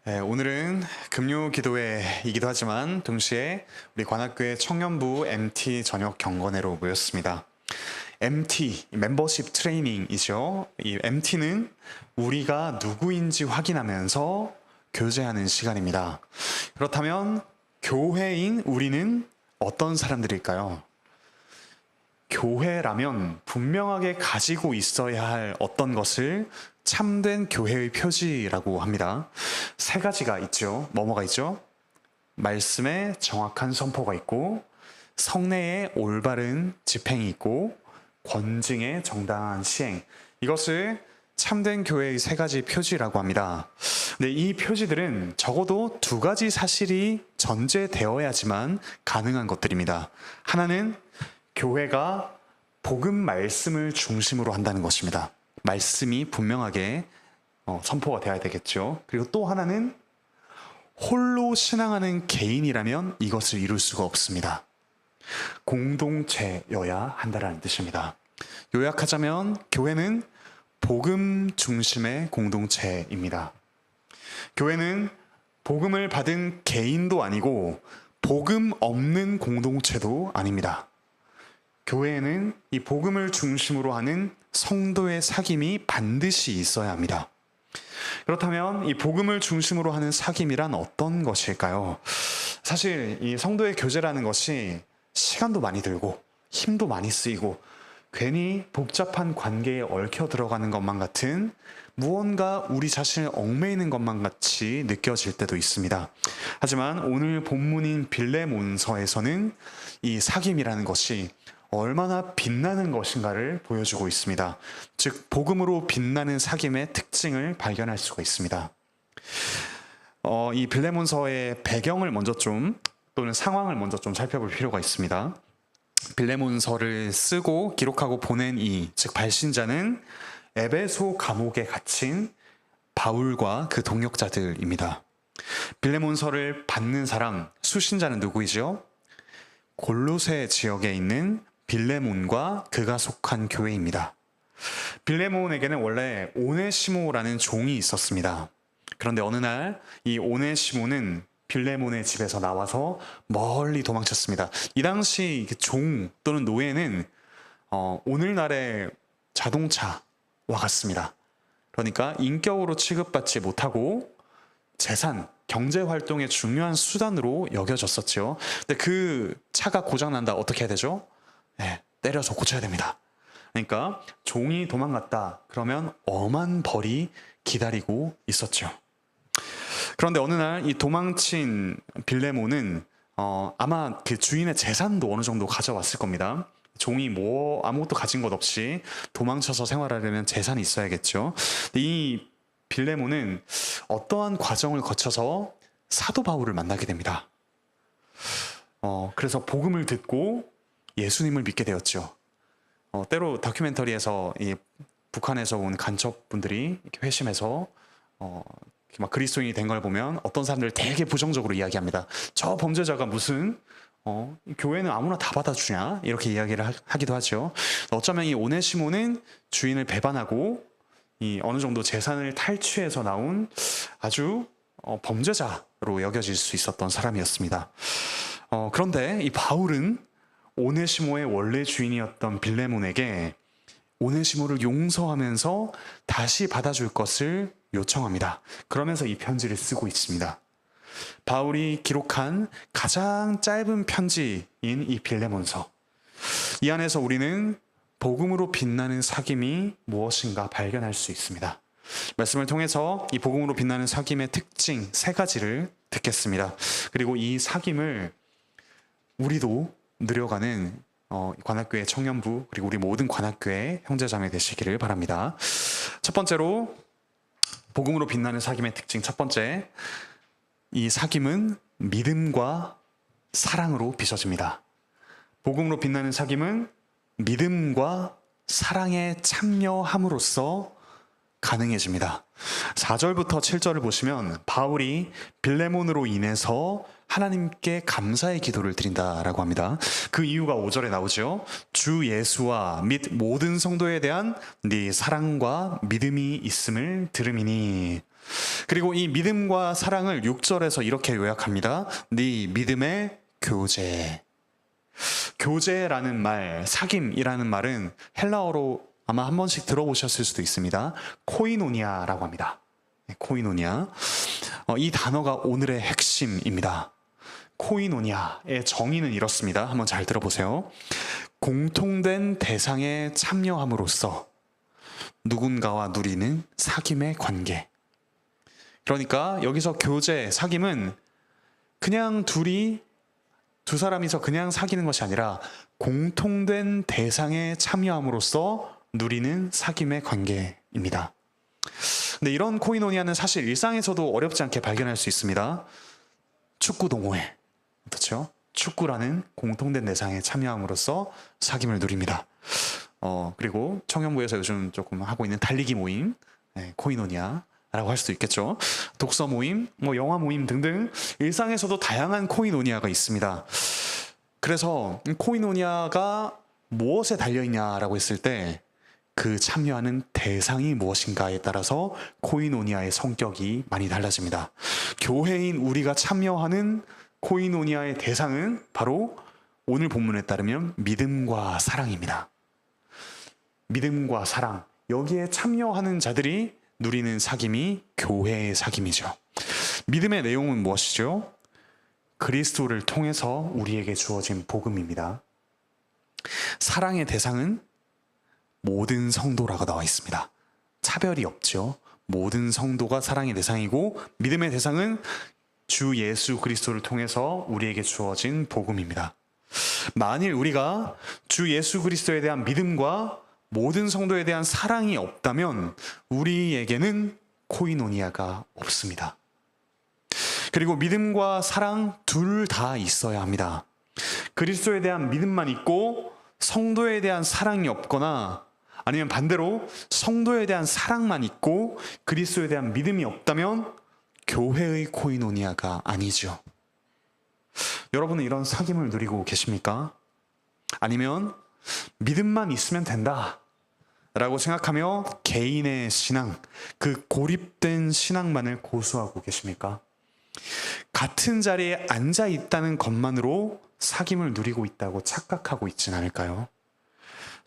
네, 오늘은 금요 기도회이기도 하지만 동시에 우리 관악교회 청년부 MT 저녁 경건회로 모였습니다. MT, 멤버십 트레이닝이죠. 이 MT는 우리가 누구인지 확인하면서 교제하는 시간입니다. 그렇다면 교회인 우리는 어떤 사람들일까요? 교회라면 분명하게 가지고 있어야 할 어떤 것을 참된 교회의 표지라고 합니다. 세 가지가 있죠. 뭐가 있죠? 말씀에 정확한 선포가 있고, 성례에 올바른 집행이 있고, 권징의 정당한 시행. 이것을 참된 교회의 세 가지 표지라고 합니다. 근데 이 표지들은 적어도 두 가지 사실이 전제되어야지만 가능한 것들입니다. 하나는 교회가 복음 말씀을 중심으로 한다는 것입니다. 말씀이 분명하게 선포가 되어야 되겠죠. 그리고 또 하나는 홀로 신앙하는 개인이라면 이것을 이룰 수가 없습니다. 공동체여야 한다는 뜻입니다. 요약하자면 교회는 복음 중심의 공동체입니다. 교회는 복음을 받은 개인도 아니고 복음 없는 공동체도 아닙니다. 교회에는 이 복음을 중심으로 하는 성도의 사귐이 반드시 있어야 합니다. 그렇다면 이 복음을 중심으로 하는 사귐이란 어떤 것일까요? 사실 이 성도의 교제라는 것이 시간도 많이 들고 힘도 많이 쓰이고 괜히 복잡한 관계에 얽혀 들어가는 것만 같은 무언가 우리 자신을 얽매이는 것만 같이 느껴질 때도 있습니다. 하지만 오늘 본문인 빌레몬서에서는 이 사귐이라는 것이 얼마나 빛나는 것인가를 보여주고 있습니다. 즉 복음으로 빛나는 사귐의 특징을 발견할 수가 있습니다. 이 빌레몬서의 배경을 먼저 또는 상황을 먼저 살펴볼 필요가 있습니다. 빌레몬서를 쓰고 기록하고 보낸 즉 발신자는 에베소 감옥에 갇힌 바울과 그 동역자들입니다. 빌레몬서를 받는 사람, 수신자는 누구이죠? 골로새 지역에 있는 빌레몬과 그가 속한 교회입니다. 빌레몬에게는 원래 오네시모라는 종이 있었습니다. 그런데 어느 날 이 오네시모는 빌레몬의 집에서 나와서 멀리 도망쳤습니다. 이 당시 종 또는 노예는 오늘날의 자동차와 같습니다. 그러니까 인격으로 취급받지 못하고 재산, 경제활동의 중요한 수단으로 여겨졌었죠. 근데 그 차가 고장난다 어떻게 해야 되죠? 네, 때려서 고쳐야 됩니다. 그러니까 종이 도망갔다 그러면 엄한 벌이 기다리고 있었죠. 그런데 어느 날 이 도망친 빌레몬은 아마 그 주인의 재산도 어느 정도 가져왔을 겁니다. 종이 아무것도 가진 것 없이 도망쳐서 생활하려면 재산이 있어야겠죠. 이 빌레몬은 어떠한 과정을 거쳐서 사도 바울을 만나게 됩니다. 그래서 복음을 듣고 예수님을 믿게 되었죠. 때로 다큐멘터리에서 북한에서 온 간첩분들이 이렇게 회심해서 막 그리스도인이 된 걸 보면 어떤 사람들 되게 부정적으로 이야기합니다. 저 범죄자가 무슨 교회는 아무나 다 받아주냐 이렇게 이야기를 하기도 하죠. 어쩌면 이 오네시모는 주인을 배반하고 어느 정도 재산을 탈취해서 나온 아주 범죄자로 여겨질 수 있었던 사람이었습니다. 그런데 이 바울은 오네시모의 원래 주인이었던 빌레몬에게 오네시모를 용서하면서 다시 받아줄 것을 요청합니다. 그러면서 이 편지를 쓰고 있습니다. 바울이 기록한 가장 짧은 편지인 이 빌레몬서. 이 안에서 우리는 복음으로 빛나는 사귐이 무엇인가 발견할 수 있습니다. 말씀을 통해서 이 복음으로 빛나는 사귐의 특징 세 가지를 듣겠습니다. 그리고 이 사귐을 우리도 누려가는 관악교회 청년부 그리고 우리 모든 관악교회 형제자매 되시기를 바랍니다. 첫 번째로 복음으로 빛나는 사귐의 특징 첫 번째, 이 사귐은 믿음과 사랑으로 빚어집니다. 복음으로 빛나는 사귐은 믿음과 사랑에 참여함으로써 가능해집니다. 4절부터 7절을 보시면 바울이 빌레몬으로 인해서 하나님께 감사의 기도를 드린다라고 합니다. 그 이유가 5절에 나오죠. 주 예수와 및 모든 성도에 대한 네 사랑과 믿음이 있음을 들음이니. 그리고 이 믿음과 사랑을 6절에서 이렇게 요약합니다. 네 믿음의 교제. 교제라는 말, 사귐이라는 말은 헬라어로 아마 한 번씩 들어보셨을 수도 있습니다. 코이노니아라고 합니다. 코이노니아. 이 단어가 오늘의 핵심입니다. 코이노니아의 정의는 이렇습니다. 한번 잘 들어보세요. 공통된 대상에 참여함으로써 누군가와 누리는 사귐의 관계. 그러니까 여기서 교제, 사귐은 그냥 두 사람이서 그냥 사귀는 것이 아니라 공통된 대상에 참여함으로써 누리는 사귐의 관계입니다. 근데 이런 코이노니아는 사실 일상에서도 어렵지 않게 발견할 수 있습니다. 축구 동호회. 그렇죠? 축구라는 공통된 대상에 참여함으로써 사귐을 누립니다. 그리고 청년부에서 요즘 조금 하고 있는 달리기 모임, 코이노니아라고 할 수도 있겠죠. 독서 모임, 영화 모임 등등 일상에서도 다양한 코이노니아가 있습니다. 그래서 코이노니아가 무엇에 달려있냐라고 했을 때 그 참여하는 대상이 무엇인가에 따라서 코이노니아의 성격이 많이 달라집니다. 교회인 우리가 참여하는 코이노니아의 대상은 바로 오늘 본문에 따르면 믿음과 사랑입니다. 믿음과 사랑, 여기에 참여하는 자들이 누리는 사귐이 교회의 사귐이죠. 믿음의 내용은 무엇이죠? 그리스도를 통해서 우리에게 주어진 복음입니다. 사랑의 대상은 모든 성도라고 나와 있습니다. 차별이 없죠. 모든 성도가 사랑의 대상이고 믿음의 대상은 주 예수 그리스도를 통해서 우리에게 주어진 복음입니다. 만일 우리가 주 예수 그리스도에 대한 믿음과 모든 성도에 대한 사랑이 없다면 우리에게는 코이노니아가 없습니다. 그리고 믿음과 사랑 둘 다 있어야 합니다. 그리스도에 대한 믿음만 있고 성도에 대한 사랑이 없거나 아니면 반대로 성도에 대한 사랑만 있고 그리스도에 대한 믿음이 없다면 교회의 코이노니아가 아니죠. 여러분은 이런 사귐을 누리고 계십니까? 아니면 믿음만 있으면 된다 라고 생각하며 개인의 신앙, 그 고립된 신앙만을 고수하고 계십니까? 같은 자리에 앉아 있다는 것만으로 사귐을 누리고 있다고 착각하고 있진 않을까요?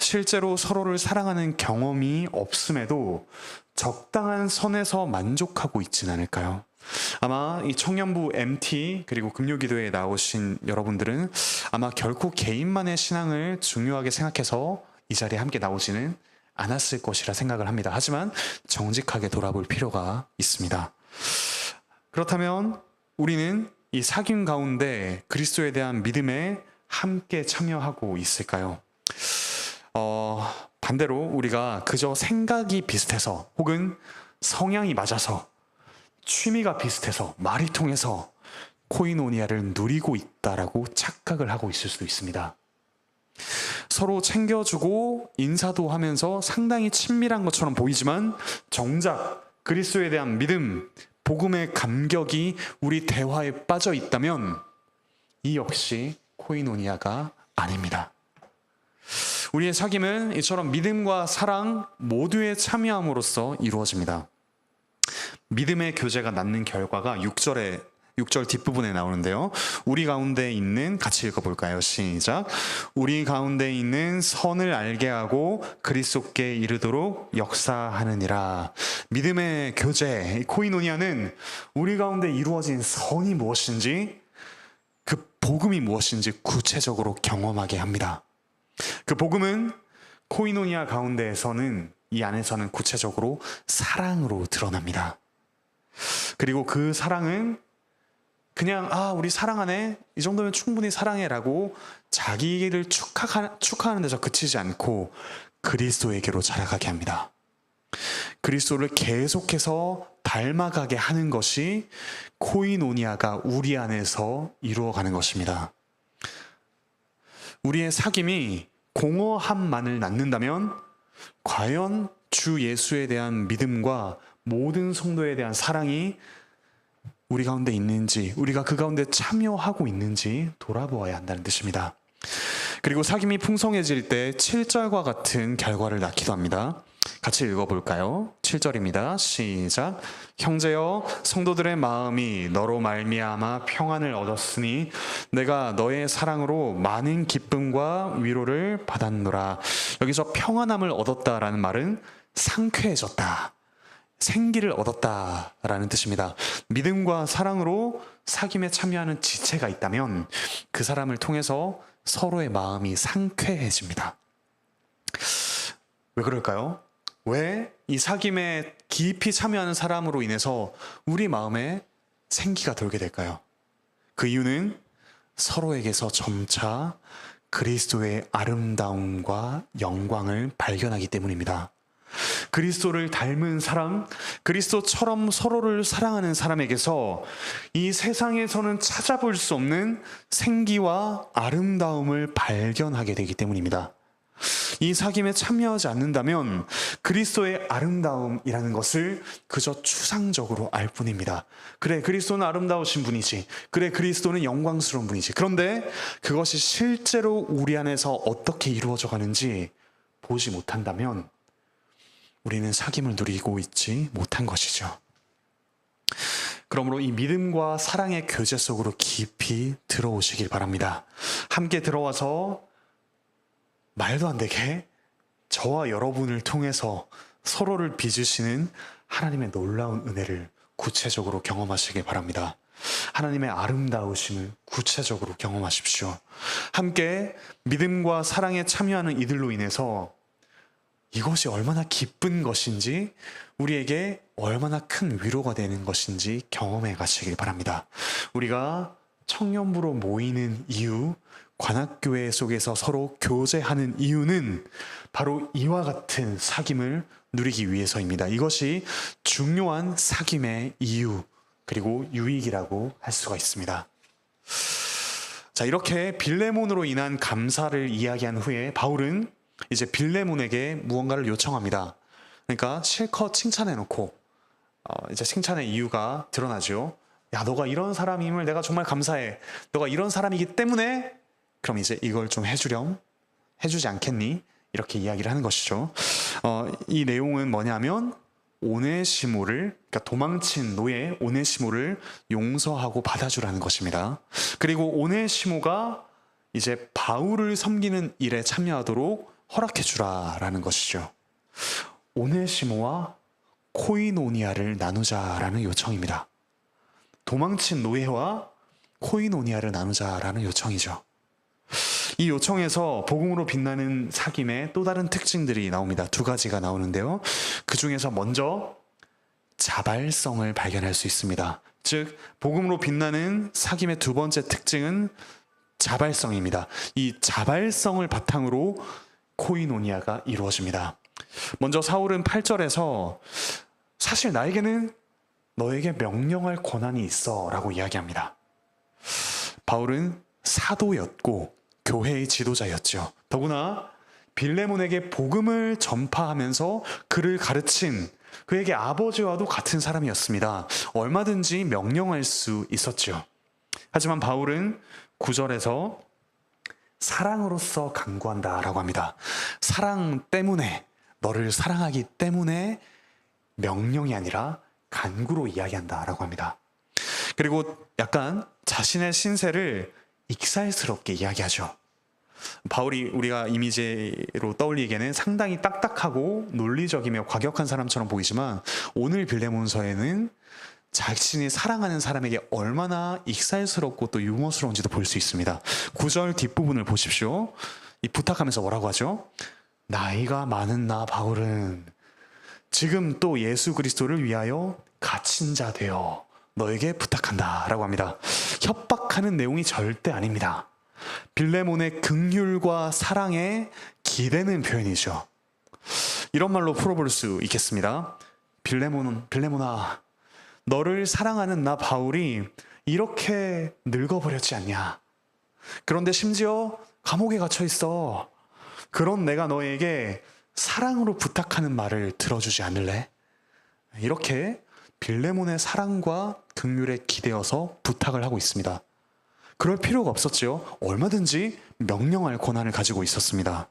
실제로 서로를 사랑하는 경험이 없음에도 적당한 선에서 만족하고 있진 않을까요? 아마 이 청년부 MT 그리고 금요기도에 나오신 여러분들은 아마 결코 개인만의 신앙을 중요하게 생각해서 이 자리에 함께 나오지는 않았을 것이라 생각을 합니다. 하지만 정직하게 돌아볼 필요가 있습니다. 그렇다면 우리는 이 사귐 가운데 그리스도에 대한 믿음에 함께 참여하고 있을까요? 반대로 우리가 그저 생각이 비슷해서 혹은 성향이 맞아서 취미가 비슷해서 말이 통해서 코이노니아를 누리고 있다라고 착각을 하고 있을 수도 있습니다. 서로 챙겨주고 인사도 하면서 상당히 친밀한 것처럼 보이지만 정작 그리스도에 대한 믿음, 복음의 감격이 우리 대화에 빠져 있다면 이 역시 코이노니아가 아닙니다. 우리의 사귐은 이처럼 믿음과 사랑 모두에 참여함으로써 이루어집니다. 믿음의 교제가 낳는 결과가 6절 뒷부분에 나오는데요. 우리 가운데 있는, 같이 읽어볼까요? 시작. 우리 가운데 있는 선을 알게 하고 그리스도께 이르도록 역사하느니라. 믿음의 교제, 코이노니아는 우리 가운데 이루어진 선이 무엇인지, 그 복음이 무엇인지 구체적으로 경험하게 합니다. 그 복음은 코이노니아 가운데에서는, 이 안에서는 구체적으로 사랑으로 드러납니다. 그리고 그 사랑은 그냥 우리 사랑하네, 이 정도면 충분히 사랑해라고 자기를 축하하는 데서 그치지 않고 그리스도에게로 자라가게 합니다. 그리스도를 계속해서 닮아가게 하는 것이 코이노니아가 우리 안에서 이루어가는 것입니다. 우리의 사귐이 공허함만을 낳는다면 과연 주 예수에 대한 믿음과 모든 성도에 대한 사랑이 우리 가운데 있는지, 우리가 그 가운데 참여하고 있는지 돌아보아야 한다는 뜻입니다. 그리고 사귐이 풍성해질 때 7절과 같은 결과를 낳기도 합니다. 같이 읽어볼까요? 7절입니다. 시작. 형제여, 성도들의 마음이 너로 말미암아 평안을 얻었으니 내가 너의 사랑으로 많은 기쁨과 위로를 받았노라. 여기서 평안함을 얻었다라는 말은 상쾌해졌다, 생기를 얻었다라는 뜻입니다. 믿음과 사랑으로 사귐에 참여하는 지체가 있다면 그 사람을 통해서 서로의 마음이 상쾌해집니다. 왜 그럴까요? 왜 이 사귐에 깊이 참여하는 사람으로 인해서 우리 마음에 생기가 돌게 될까요? 그 이유는 서로에게서 점차 그리스도의 아름다움과 영광을 발견하기 때문입니다. 그리스도를 닮은 사람, 그리스도처럼 서로를 사랑하는 사람에게서 이 세상에서는 찾아볼 수 없는 생기와 아름다움을 발견하게 되기 때문입니다. 이 사귐에 참여하지 않는다면 그리스도의 아름다움이라는 것을 그저 추상적으로 알 뿐입니다. 그래, 그리스도는 아름다우신 분이지. 그래, 그리스도는 영광스러운 분이지. 그런데 그것이 실제로 우리 안에서 어떻게 이루어져 가는지 보지 못한다면 우리는 사귐을 누리고 있지 못한 것이죠. 그러므로 이 믿음과 사랑의 교제 속으로 깊이 들어오시길 바랍니다. 함께 들어와서 말도 안 되게 저와 여러분을 통해서 서로를 빚으시는 하나님의 놀라운 은혜를 구체적으로 경험하시길 바랍니다. 하나님의 아름다우심을 구체적으로 경험하십시오. 함께 믿음과 사랑에 참여하는 이들로 인해서 이것이 얼마나 기쁜 것인지, 우리에게 얼마나 큰 위로가 되는 것인지 경험해 가시길 바랍니다. 우리가 청년부로 모이는 이유, 관악교회 속에서 서로 교제하는 이유는 바로 이와 같은 사귐을 누리기 위해서입니다. 이것이 중요한 사귐의 이유, 그리고 유익이라고 할 수가 있습니다. 자, 이렇게 빌레몬으로 인한 감사를 이야기한 후에 바울은 이제 빌레몬에게 무언가를 요청합니다. 그러니까 실컷 칭찬해놓고 이제 칭찬의 이유가 드러나죠. 야, 너가 이런 사람임을 내가 정말 감사해. 너가 이런 사람이기 때문에 그럼 이제 이걸 좀 해주지 않겠니? 이렇게 이야기를 하는 것이죠. 이 내용은 뭐냐면 오네시모를, 그러니까 도망친 노예 오네시모를 용서하고 받아주라는 것입니다. 그리고 오네시모가 이제 바울을 섬기는 일에 참여하도록 허락해주라라는 것이죠. 오네시모와 코이노니아를 나누자라는 요청입니다. 도망친 노예와 코이노니아를 나누자라는 요청이죠. 이 요청에서 복음으로 빛나는 사귐의 또 다른 특징들이 나옵니다. 두 가지가 나오는데요. 그 중에서 먼저 자발성을 발견할 수 있습니다. 즉, 복음으로 빛나는 사귐의 두 번째 특징은 자발성입니다. 이 자발성을 바탕으로 코이노니아가 이루어집니다. 먼저 사울은 8절에서 사실 나에게는 너에게 명령할 권한이 있어 라고 이야기합니다. 바울은 사도였고 교회의 지도자였죠. 더구나 빌레몬에게 복음을 전파하면서 그를 가르친 그에게 아버지와도 같은 사람이었습니다. 얼마든지 명령할 수 있었죠. 하지만 바울은 9절에서 사랑으로서 간구한다 라고 합니다. 사랑 때문에, 너를 사랑하기 때문에 명령이 아니라 간구로 이야기한다 라고 합니다. 그리고 약간 자신의 신세를 익살스럽게 이야기하죠. 바울이 우리가 이미지로 떠올리기에는 상당히 딱딱하고 논리적이며 과격한 사람처럼 보이지만 오늘 빌레몬서에는 자신이 사랑하는 사람에게 얼마나 익살스럽고 또 유머스러운지도 볼 수 있습니다. 9절 뒷부분을 보십시오. 이 부탁하면서 뭐라고 하죠? 나이가 많은 나 바울은 지금 또 예수 그리스도를 위하여 갇힌 자 되어 너에게 부탁한다 라고 합니다. 협박하는 내용이 절대 아닙니다. 빌레몬의 긍휼과 사랑에 기대는 표현이죠. 이런 말로 풀어볼 수 있겠습니다. 빌레몬아, 너를 사랑하는 나 바울이 이렇게 늙어버렸지 않냐? 그런데 심지어 감옥에 갇혀 있어. 그런 내가 너에게 사랑으로 부탁하는 말을 들어주지 않을래? 이렇게 빌레몬의 사랑과 긍휼에 기대어서 부탁을 하고 있습니다. 그럴 필요가 없었지요. 얼마든지 명령할 권한을 가지고 있었습니다.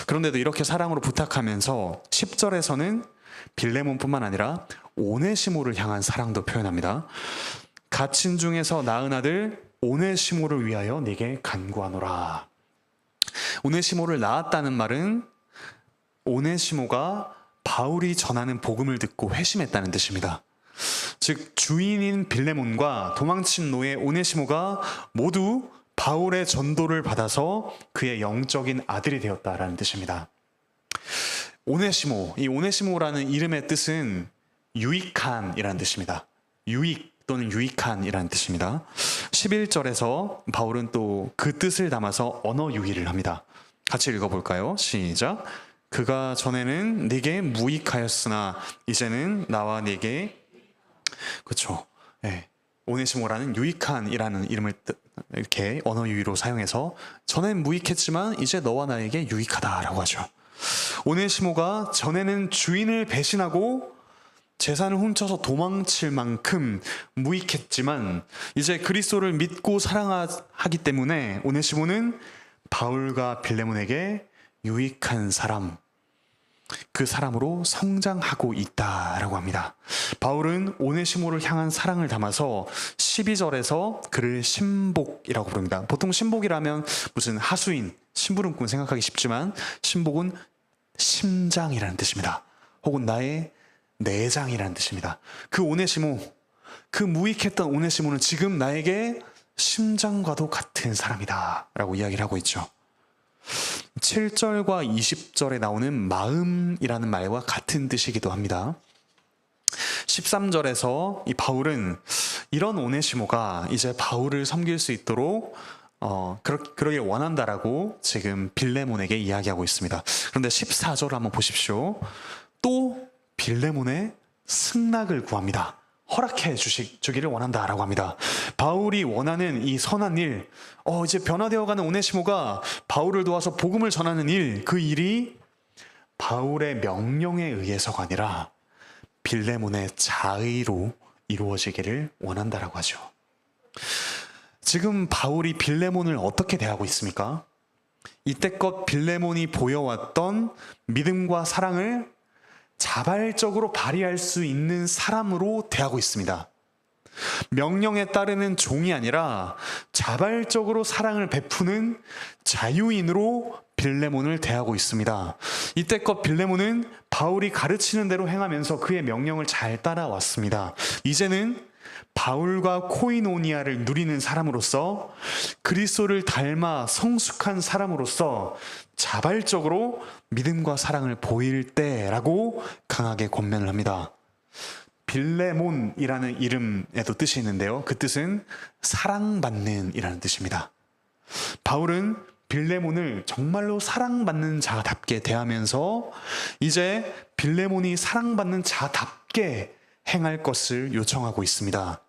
그런데도 이렇게 사랑으로 부탁하면서 10절에서는 빌레몬뿐만 아니라 오네시모를 향한 사랑도 표현합니다. 갇힌 중에서 낳은 아들 오네시모를 위하여 네게 간구하노라. 오네시모를 낳았다는 말은 오네시모가 바울이 전하는 복음을 듣고 회심했다는 뜻입니다. 즉 주인인 빌레몬과 도망친 노예 오네시모가 모두 바울의 전도를 받아서 그의 영적인 아들이 되었다라는 뜻입니다. 오네시모, 이 오네시모라는 이름의 뜻은 유익한이라는 뜻입니다. 유익 또는 유익한이라는 뜻입니다. 11절에서 바울은 또 그 뜻을 담아서 언어 유희를 합니다. 같이 읽어볼까요? 시작. 그가 전에는 네게 무익하였으나 이제는 나와 네게, 그렇죠. 네. 오네시모라는 유익한이라는 이름을 이렇게 언어 유희로 사용해서 전엔 무익했지만 이제 너와 나에게 유익하다라고 하죠. 오네시모가 전에는 주인을 배신하고 재산을 훔쳐서 도망칠 만큼 무익했지만 이제 그리스도를 믿고 사랑하기 때문에 오네시모는 바울과 빌레몬에게 유익한 사람, 그 사람으로 성장하고 있다라고 합니다. 바울은 오네시모를 향한 사랑을 담아서 12절에서 그를 신복이라고 부릅니다. 보통 신복이라면 무슨 하수인, 심부름꾼 생각하기 쉽지만 신복은 심장이라는 뜻입니다. 혹은 나의 내장이라는 뜻입니다. 그 오네시모, 그 무익했던 오네시모는 지금 나에게 심장과도 같은 사람이다 라고 이야기를 하고 있죠. 7절과 20절에 나오는 마음이라는 말과 같은 뜻이기도 합니다. 13절에서 이 바울은 이런 오네시모가 이제 바울을 섬길 수 있도록 그러길 원한다라고 지금 빌레몬에게 이야기하고 있습니다. 그런데 14절 한번 보십시오. 또 빌레몬의 승낙을 구합니다. 허락해 주기를 원한다라고 합니다. 바울이 원하는 이 선한 일, 이제 변화되어가는 오네시모가 바울을 도와서 복음을 전하는 일, 그 일이 바울의 명령에 의해서가 아니라 빌레몬의 자의로 이루어지기를 원한다라고 하죠. 지금 바울이 빌레몬을 어떻게 대하고 있습니까? 이때껏 빌레몬이 보여왔던 믿음과 사랑을 자발적으로 발휘할 수 있는 사람으로 대하고 있습니다. 명령에 따르는 종이 아니라 자발적으로 사랑을 베푸는 자유인으로 빌레몬을 대하고 있습니다. 이때껏 빌레몬은 바울이 가르치는 대로 행하면서 그의 명령을 잘 따라왔습니다. 이제는 바울과 코이노니아를 누리는 사람으로서 그리스도를 닮아 성숙한 사람으로서 자발적으로 믿음과 사랑을 보일 때라고 강하게 권면을 합니다. 빌레몬이라는 이름에도 뜻이 있는데요. 그 뜻은 사랑받는 이라는 뜻입니다. 바울은 빌레몬을 정말로 사랑받는 자답게 대하면서 이제 빌레몬이 사랑받는 자답게 행할 것을 요청하고 있습니다.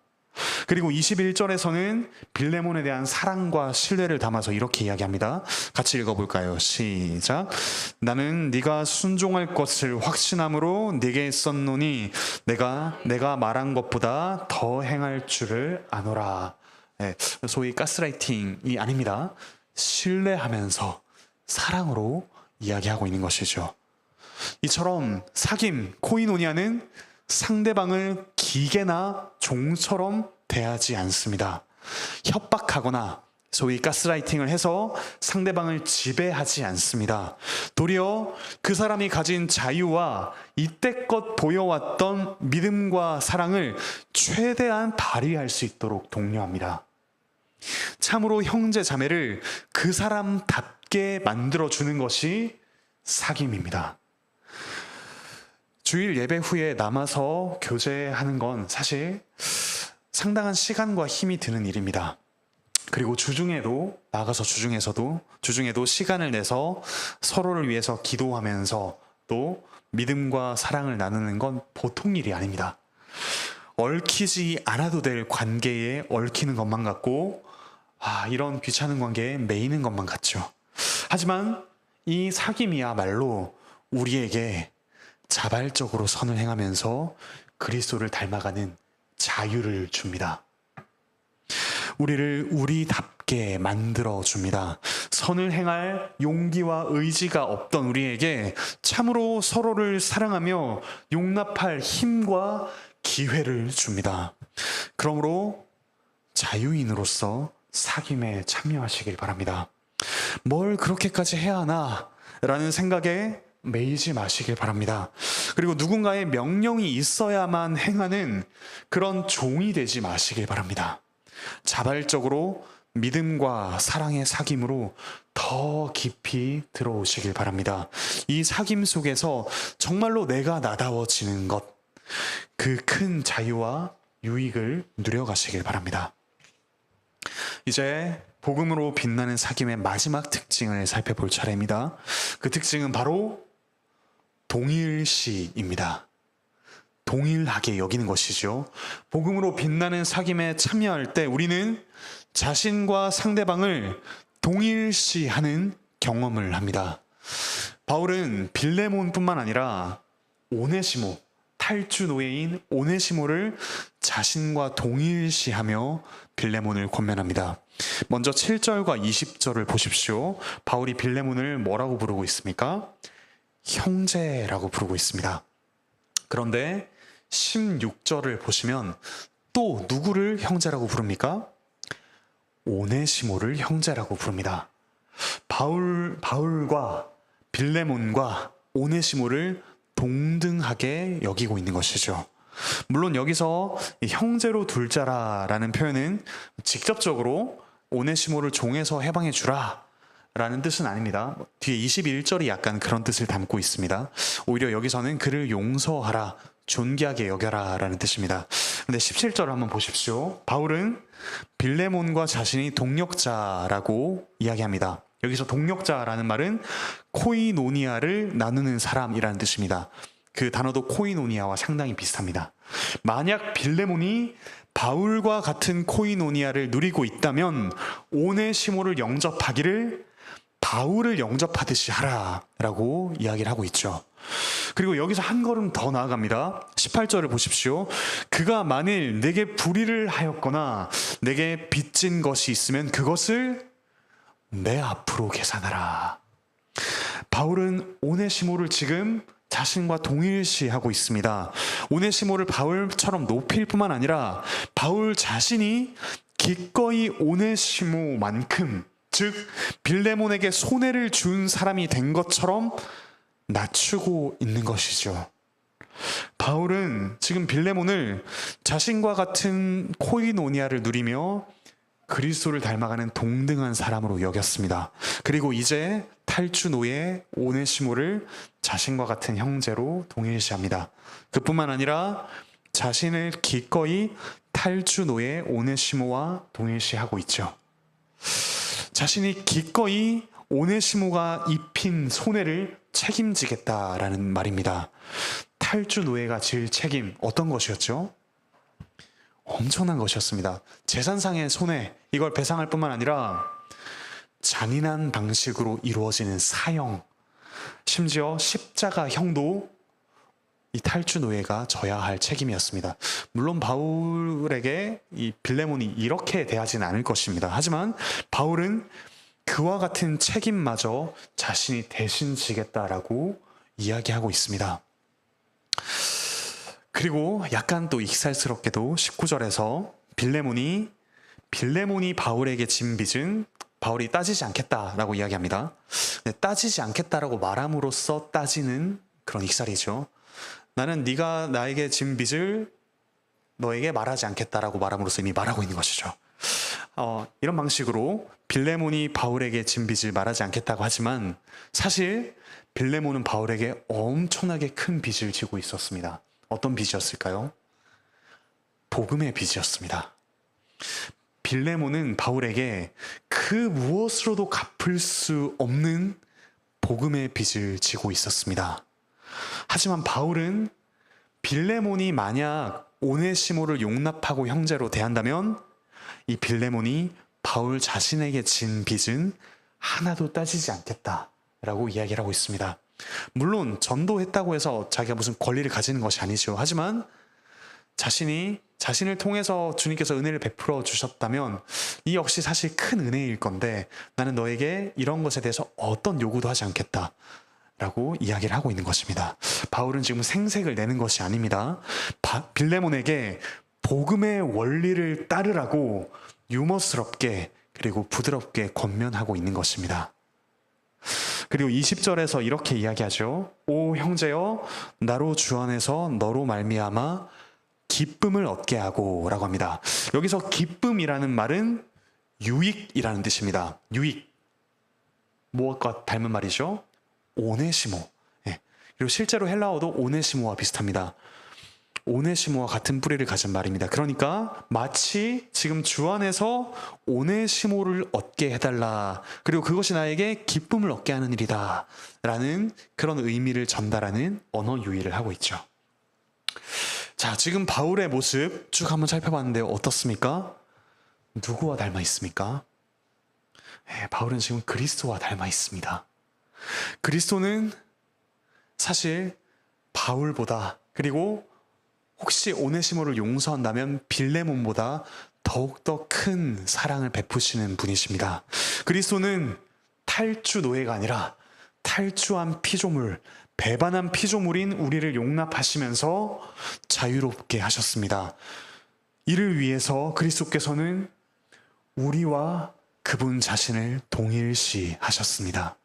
그리고 21절에서는 빌레몬에 대한 사랑과 신뢰를 담아서 이렇게 이야기합니다. 같이 읽어볼까요? 시작. 나는 네가 순종할 것을 확신함으로 네게 썼노니 내가 말한 것보다 더 행할 줄을 아노라. 네, 소위 가스라이팅이 아닙니다. 신뢰하면서 사랑으로 이야기하고 있는 것이죠. 이처럼 사귐, 코이노니아는 상대방을 기계나 종처럼 대하지 않습니다. 협박하거나 소위 가스라이팅을 해서 상대방을 지배하지 않습니다. 도리어 그 사람이 가진 자유와 이때껏 보여왔던 믿음과 사랑을 최대한 발휘할 수 있도록 독려합니다. 참으로 형제 자매를 그 사람답게 만들어주는 것이 사귐입니다. 주일 예배 후에 남아서 교제하는 건 사실 상당한 시간과 힘이 드는 일입니다. 그리고 주중에도 시간을 내서 서로를 위해서 기도하면서 또 믿음과 사랑을 나누는 건 보통 일이 아닙니다. 얽히지 않아도 될 관계에 얽히는 것만 같고 이런 귀찮은 관계에 매이는 것만 같죠. 하지만 이 사귐이야말로 우리에게 자발적으로 선을 행하면서 그리스도를 닮아가는 자유를 줍니다. 우리를 우리답게 만들어 줍니다. 선을 행할 용기와 의지가 없던 우리에게 참으로 서로를 사랑하며 용납할 힘과 기회를 줍니다. 그러므로 자유인으로서 사귐에 참여하시길 바랍니다. 뭘 그렇게까지 해야 하나? 라는 생각에 매이지 마시길 바랍니다. 그리고 누군가의 명령이 있어야만 행하는 그런 종이 되지 마시길 바랍니다. 자발적으로 믿음과 사랑의 사귐으로 더 깊이 들어오시길 바랍니다. 이 사귐 속에서 정말로 내가 나다워지는 것, 그 큰 자유와 유익을 누려가시길 바랍니다. 이제 복음으로 빛나는 사귐의 마지막 특징을 살펴볼 차례입니다. 그 특징은 바로 동일시입니다. 동일하게 여기는 것이죠. 복음으로 빛나는 사귐에 참여할 때 우리는 자신과 상대방을 동일시하는 경험을 합니다. 바울은 빌레몬뿐만 아니라 오네시모, 탈주 노예인 오네시모를 자신과 동일시하며 빌레몬을 권면합니다. 먼저 7절과 20절을 보십시오. 바울이 빌레몬을 뭐라고 부르고 있습니까? 형제라고 부르고 있습니다. 그런데 16절을 보시면 또 누구를 형제라고 부릅니까? 오네시모를 형제라고 부릅니다. 바울과 빌레몬과 오네시모를 동등하게 여기고 있는 것이죠. 물론 여기서 형제로 둘자라라는 표현은 직접적으로 오네시모를 종에서 해방해 주라 라는 뜻은 아닙니다. 뒤에 21절이 약간 그런 뜻을 담고 있습니다. 오히려 여기서는 그를 용서하라, 존귀하게 여겨라 라는 뜻입니다. 그런데 17절을 한번 보십시오. 바울은 빌레몬과 자신이 동력자라고 이야기합니다. 여기서 동력자라는 말은 코이노니아를 나누는 사람이라는 뜻입니다. 그 단어도 코이노니아와 상당히 비슷합니다. 만약 빌레몬이 바울과 같은 코이노니아를 누리고 있다면 오네시모를 영접하기를 바울을 영접하듯이 하라라고 이야기를 하고 있죠. 그리고 여기서 한 걸음 더 나아갑니다. 18절을 보십시오. 그가 만일 내게 불의를 하였거나 내게 빚진 것이 있으면 그것을 내 앞으로 계산하라. 바울은 오네시모를 지금 자신과 동일시하고 있습니다. 오네시모를 바울처럼 높일 뿐만 아니라 바울 자신이 기꺼이 오네시모만큼, 즉 빌레몬에게 손해를 준 사람이 된 것처럼 낮추고 있는 것이죠. 바울은 지금 빌레몬을 자신과 같은 코이노니아를 누리며 그리스도를 닮아가는 동등한 사람으로 여겼습니다. 그리고 이제 탈주 노예 오네시모를 자신과 같은 형제로 동일시합니다. 그뿐만 아니라 자신을 기꺼이 탈주 노예 오네시모와 동일시하고 있죠. 자신이 기꺼이 오네시모가 입힌 손해를 책임지겠다라는 말입니다. 탈주 노예가 질 책임 어떤 것이었죠? 엄청난 것이었습니다. 재산상의 손해, 이걸 배상할 뿐만 아니라 잔인한 방식으로 이루어지는 사형, 심지어 십자가형도 이 탈주 노예가 져야 할 책임이었습니다. 물론 바울에게 이 빌레몬이 이렇게 대하지는 않을 것입니다. 하지만 바울은 그와 같은 책임마저 자신이 대신 지겠다라고 이야기하고 있습니다. 그리고 약간 또 익살스럽게도 19절에서 빌레몬이 바울에게 진 빚은 바울이 따지지 않겠다라고 이야기합니다. 따지지 않겠다라고 말함으로써 따지는 그런 익살이죠. 나는 네가 나에게 진 빚을 너에게 말하지 않겠다라고 말함으로써 이미 말하고 있는 것이죠. 이런 방식으로 빌레몬이 바울에게 진 빚을 말하지 않겠다고 하지만 사실 빌레몬은 바울에게 엄청나게 큰 빚을 지고 있었습니다. 어떤 빚이었을까요? 복음의 빚이었습니다. 빌레몬은 바울에게 그 무엇으로도 갚을 수 없는 복음의 빚을 지고 있었습니다. 하지만 바울은 빌레몬이 만약 오네시모를 용납하고 형제로 대한다면 이 빌레몬이 바울 자신에게 진 빚은 하나도 따지지 않겠다라고 이야기를 하고 있습니다. 물론 전도했다고 해서 자기가 무슨 권리를 가지는 것이 아니죠. 하지만 자신이 자신을 통해서 주님께서 은혜를 베풀어 주셨다면 이 역시 사실 큰 은혜일 건데 나는 너에게 이런 것에 대해서 어떤 요구도 하지 않겠다 라고 이야기를 하고 있는 것입니다. 바울은 지금 생색을 내는 것이 아닙니다. 빌레몬에게 복음의 원리를 따르라고 유머스럽게 그리고 부드럽게 권면하고 있는 것입니다. 그리고 20절에서 이렇게 이야기하죠. 오 형제여 나로 주 안에서 너로 말미암아 기쁨을 얻게 하고 라고 합니다. 여기서 기쁨이라는 말은 유익이라는 뜻입니다. 유익. 무엇과 닮은 말이죠? 오네시모. 예. 그리고 실제로 헬라어도 오네시모와 비슷합니다. 오네시모와 같은 뿌리를 가진 말입니다. 그러니까 마치 지금 주 안에서 오네시모를 얻게 해달라. 그리고 그것이 나에게 기쁨을 얻게 하는 일이다. 라는 그런 의미를 전달하는 언어 유희를 하고 있죠. 자, 지금 바울의 모습 쭉 한번 살펴봤는데 어떻습니까? 누구와 닮아 있습니까? 바울은 지금 그리스도와 닮아 있습니다. 그리스도는 사실 바울보다 그리고 혹시 오네시모를 용서한다면 빌레몬보다 더욱더 큰 사랑을 베푸시는 분이십니다. 그리스도는 탈주 노예가 아니라 탈주한 피조물, 배반한 피조물인 우리를 용납하시면서 자유롭게 하셨습니다. 이를 위해서 그리스도께서는 우리와 그분 자신을 동일시 하셨습니다.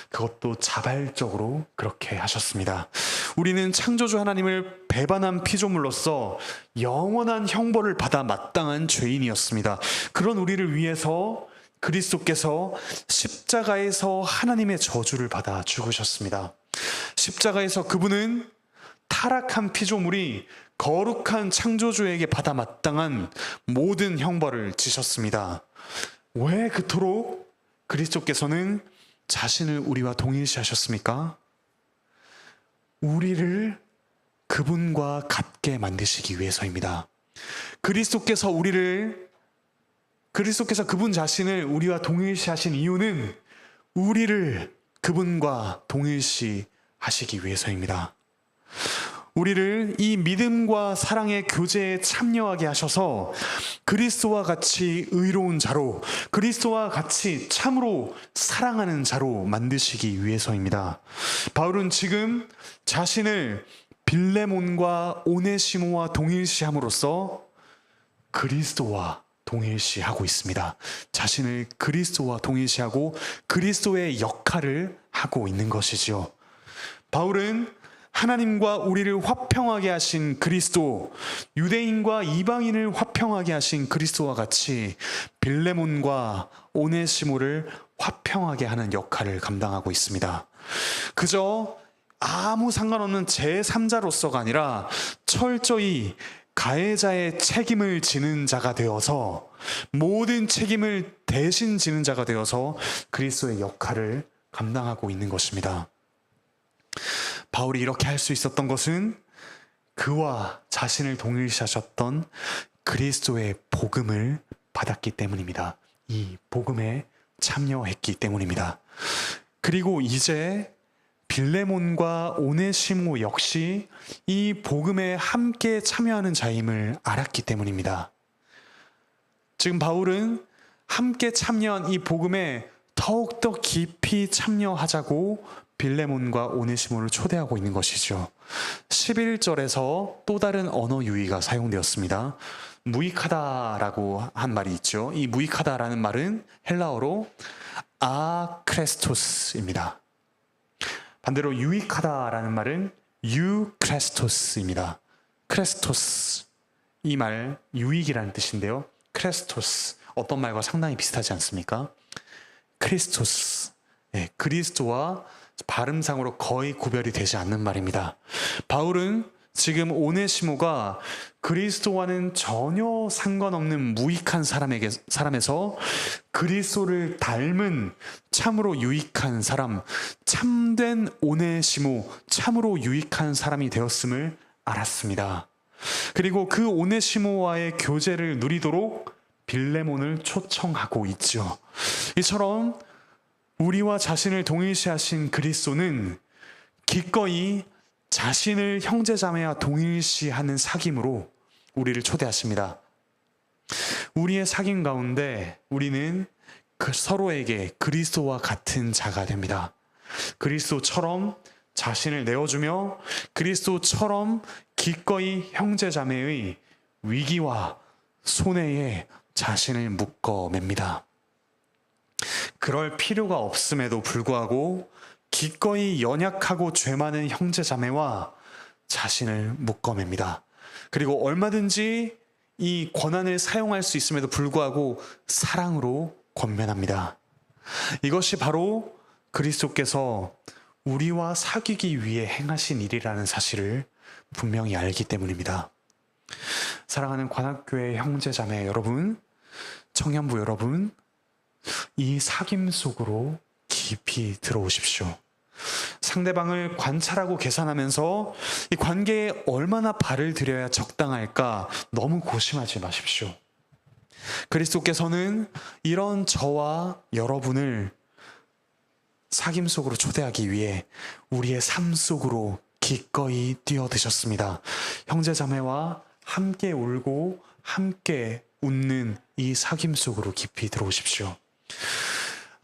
그것도 자발적으로 그렇게 하셨습니다. 우리는 창조주 하나님을 배반한 피조물로서 영원한 형벌을 받아 마땅한 죄인이었습니다. 그런 우리를 위해서 그리스도께서 십자가에서 하나님의 저주를 받아 죽으셨습니다. 십자가에서 그분은 타락한 피조물이 거룩한 창조주에게 받아 마땅한 모든 형벌을 지셨습니다. 왜 그토록 그리스도께서는 자신을 우리와 동일시하셨습니까? 우리를 그분과 같게 만드시기 위해서입니다. 그리스도께서 그분 자신을 우리와 동일시하신 이유는 우리를 그분과 동일시하시기 위해서입니다. 우리를 이 믿음과 사랑의 교제에 참여하게 하셔서 그리스도와 같이 의로운 자로, 그리스도와 같이 참으로 사랑하는 자로 만드시기 위해서입니다. 바울은 지금 자신을 빌레몬과 오네시모와 동일시함으로써 그리스도와 동일시하고 있습니다. 자신을 그리스도와 동일시하고 그리스도의 역할을 하고 있는 것이지요. 바울은 하나님과 우리를 화평하게 하신 그리스도, 유대인과 이방인을 화평하게 하신 그리스도와 같이 빌레몬과 오네시모를 화평하게 하는 역할을 감당하고 있습니다. 그저 아무 상관없는 제3자로서가 아니라 철저히 가해자의 책임을 지는 자가 되어서 모든 책임을 대신 지는 자가 되어서 그리스도의 역할을 감당하고 있는 것입니다. 바울이 이렇게 할 수 있었던 것은 그와 자신을 동일시하셨던 그리스도의 복음을 받았기 때문입니다. 이 복음에 참여했기 때문입니다. 그리고 이제 빌레몬과 오네시모 역시 이 복음에 함께 참여하는 자임을 알았기 때문입니다. 지금 바울은 함께 참여한 이 복음에 더욱더 깊이 참여하자고 빌레몬과 오네시모를 초대하고 있는 것이죠. 11절에서 또 다른 언어 유희가 사용되었습니다. 무익하다라고 한 말이 있죠. 이 무익하다라는 말은 헬라어로 아크레스토스입니다. 반대로 유익하다라는 말은 유크레스토스입니다. 크레스토스, 이 말 유익이라는 뜻인데요. 크레스토스, 어떤 말과 상당히 비슷하지 않습니까? 크리스토스, 그리스도와 발음상으로 거의 구별이 되지 않는 말입니다. 바울은 지금 오네시모가 그리스도와는 전혀 상관없는 무익한 사람에서 그리스도를 닮은 참으로 유익한 사람, 참된 오네시모, 참으로 유익한 사람이 되었음을 알았습니다. 그리고 그 오네시모와의 교제를 누리도록 빌레몬을 초청하고 있죠. 이처럼 우리와 자신을 동일시하신 그리스도는 기꺼이 자신을 형제자매와 동일시하는 사귐으로 우리를 초대하십니다. 우리의 사귐 가운데 우리는 서로에게 그리스도와 같은 자가 됩니다. 그리스도처럼 자신을 내어주며 그리스도처럼 기꺼이 형제자매의 위기와 손해에 자신을 묶어맵니다. 그럴 필요가 없음에도 불구하고 기꺼이 연약하고 죄 많은 형제자매와 자신을 묶어맵니다. 그리고 얼마든지 이 권한을 사용할 수 있음에도 불구하고 사랑으로 권면합니다. 이것이 바로 그리스도께서 우리와 사귀기 위해 행하신 일이라는 사실을 분명히 알기 때문입니다. 사랑하는 관악교회 형제자매 여러분, 청년부 여러분, 이 사귐 속으로 깊이 들어오십시오. 상대방을 관찰하고 계산하면서 이 관계에 얼마나 발을 들여야 적당할까 너무 고심하지 마십시오. 그리스도께서는 이런 저와 여러분을 사귐 속으로 초대하기 위해 우리의 삶 속으로 기꺼이 뛰어드셨습니다. 형제자매와 함께 울고 함께 웃는 이 사귐 속으로 깊이 들어오십시오.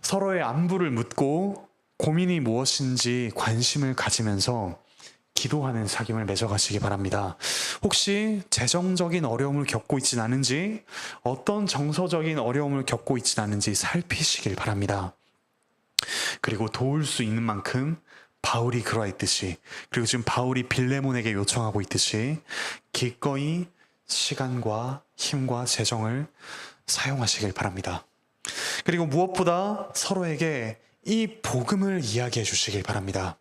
서로의 안부를 묻고 고민이 무엇인지 관심을 가지면서 기도하는 사귐을 맺어가시기 바랍니다. 혹시 재정적인 어려움을 겪고 있진 않은지, 어떤 정서적인 어려움을 겪고 있진 않은지 살피시길 바랍니다. 그리고 도울 수 있는 만큼 바울이 그러했듯이, 그리고 지금 바울이 빌레몬에게 요청하고 있듯이 기꺼이 시간과 힘과 재정을 사용하시길 바랍니다. 그리고 무엇보다 서로에게 이 복음을 이야기해 주시길 바랍니다.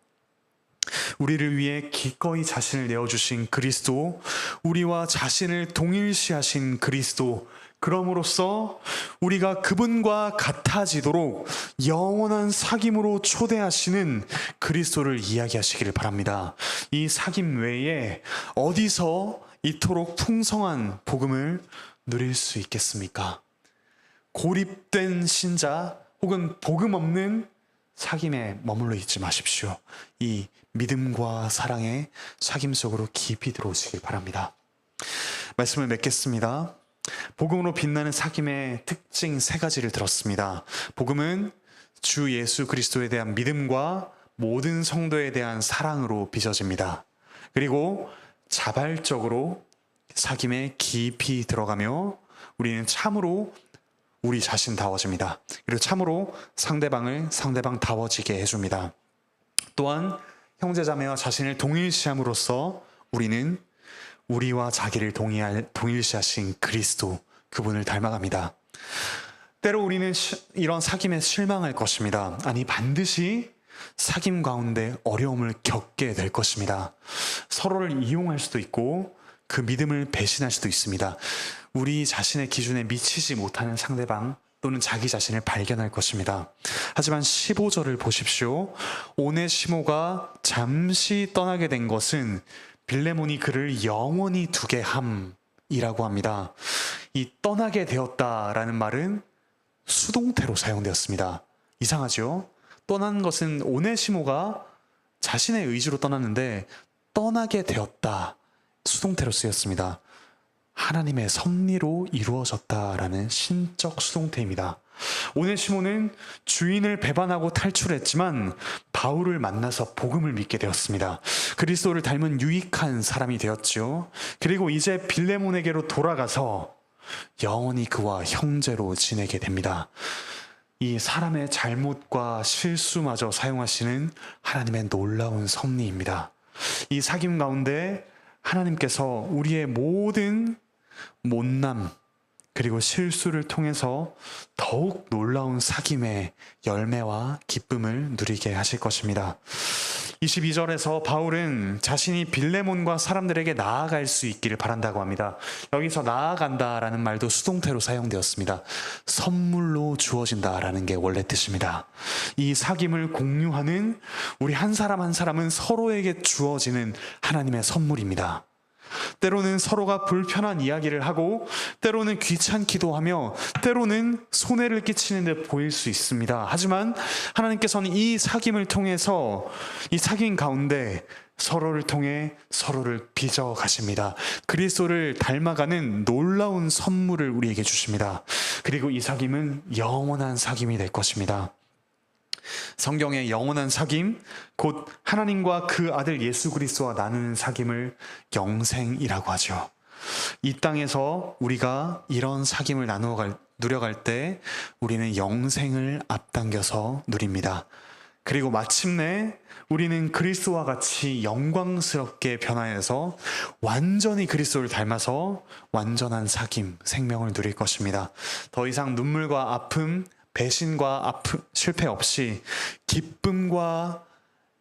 우리를 위해 기꺼이 자신을 내어주신 그리스도, 우리와 자신을 동일시하신 그리스도, 그럼으로써 우리가 그분과 같아지도록 영원한 사귐으로 초대하시는 그리스도를 이야기하시기를 바랍니다. 이 사귐 외에 어디서 이토록 풍성한 복음을 누릴 수 있겠습니까? 고립된 신자 혹은 복음 없는 사귐에 머물러 있지 마십시오. 이 믿음과 사랑의 사귐 속으로 깊이 들어오시길 바랍니다. 말씀을 맺겠습니다. 복음으로 빛나는 사귐의 특징 3가지를 들었습니다. 복음은 주 예수 그리스도에 대한 믿음과 모든 성도에 대한 사랑으로 빚어집니다. 그리고 자발적으로 사귐에 깊이 들어가며 우리는 참으로 우리 자신다워집니다. 그리고 참으로 상대방다워지게 해줍니다. 또한 형제자매와 자신을 동일시함으로써 우리는 우리와 자기를 동일시하신 그리스도, 그분을 닮아갑니다. 때로 우리는 이런 사귐에 실망할 것입니다. 아니, 반드시 사귐 가운데 어려움을 겪게 될 것입니다. 서로를 이용할 수도 있고 그 믿음을 배신할 수도 있습니다. 우리 자신의 기준에 미치지 못하는 상대방 또는 자기 자신을 발견할 것입니다. 하지만 15절을 보십시오. 오네시모가 잠시 떠나게 된 것은 빌레몬이 그를 영원히 두게 함이라고 합니다. 이 떠나게 되었다라는 말은 수동태로 사용되었습니다. 이상하죠? 떠난 것은 오네시모가 자신의 의지로 떠났는데 떠나게 되었다, 수동태로 쓰였습니다. 하나님의 섭리로 이루어졌다라는 신적 수동태입니다. 오네시모는 주인을 배반하고 탈출했지만 바울을 만나서 복음을 믿게 되었습니다. 그리스도를 닮은 유익한 사람이 되었죠. 그리고 이제 빌레몬에게로 돌아가서 영원히 그와 형제로 지내게 됩니다. 이 사람의 잘못과 실수마저 사용하시는 하나님의 놀라운 섭리입니다. 이 사귐 가운데 하나님께서 우리의 모든 못남 그리고 실수를 통해서 더욱 놀라운 사귐의 열매와 기쁨을 누리게 하실 것입니다. 22절에서 바울은 자신이 빌레몬과 사람들에게 나아갈 수 있기를 바란다고 합니다. 여기서 나아간다라는 말도 수동태로 사용되었습니다. 선물로 주어진다라는 게 원래 뜻입니다. 이 사귐을 공유하는 우리 한 사람 한 사람은 서로에게 주어지는 하나님의 선물입니다. 때로는 서로가 불편한 이야기를 하고 때로는 귀찮기도 하며 때로는 손해를 끼치는 듯 보일 수 있습니다. 하지만 하나님께서는 이 사귐을 통해서 이 사귐 가운데 서로를 통해 서로를 빚어 가십니다. 그리스도를 닮아가는 놀라운 선물을 우리에게 주십니다. 그리고 이 사귐은 영원한 사귐이 될 것입니다. 성경의 영원한 사귐, 곧 하나님과 그 아들 예수 그리스도와 나누는 사귐을 영생이라고 하죠. 이 땅에서 우리가 이런 사귐을 누려갈 때 우리는 영생을 앞당겨서 누립니다. 그리고 마침내 우리는 그리스도와 같이 영광스럽게 변화해서 완전히 그리스도를 닮아서 완전한 사귐, 생명을 누릴 것입니다. 더 이상 눈물과 아픔, 배신과 실패 없이 기쁨과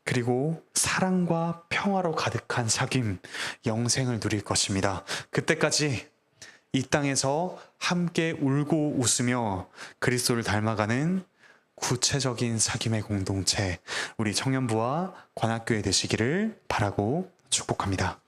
그리고 사랑과 평화로 가득한 사귐, 영생을 누릴 것입니다. 그때까지 이 땅에서 함께 울고 웃으며 그리스도를 닮아가는 구체적인 사귐의 공동체, 우리 청년부와 관악교회 되시기를 바라고 축복합니다.